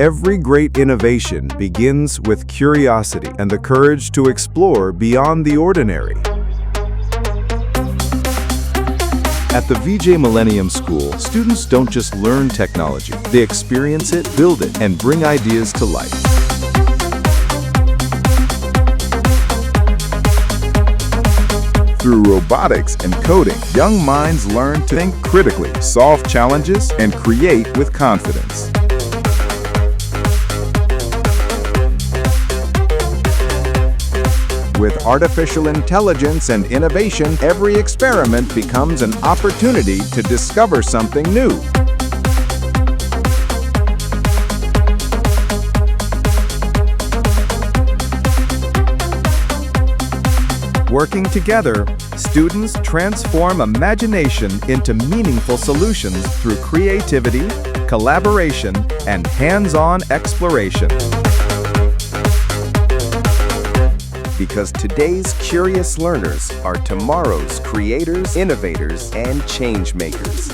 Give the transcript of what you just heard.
Every great innovation begins with curiosity and the courage to explore beyond the ordinary. At the Vijay Millennium School, students don't just learn technology, they experience it, build it, and bring ideas to life. Through robotics and coding, young minds learn to think critically, solve challenges, and create with confidence. With artificial intelligence and innovation, every experiment becomes an opportunity to discover something new. Working together, students transform imagination into meaningful solutions through creativity, collaboration, and hands-on exploration. Because today's curious learners are tomorrow's creators, innovators, and change makers.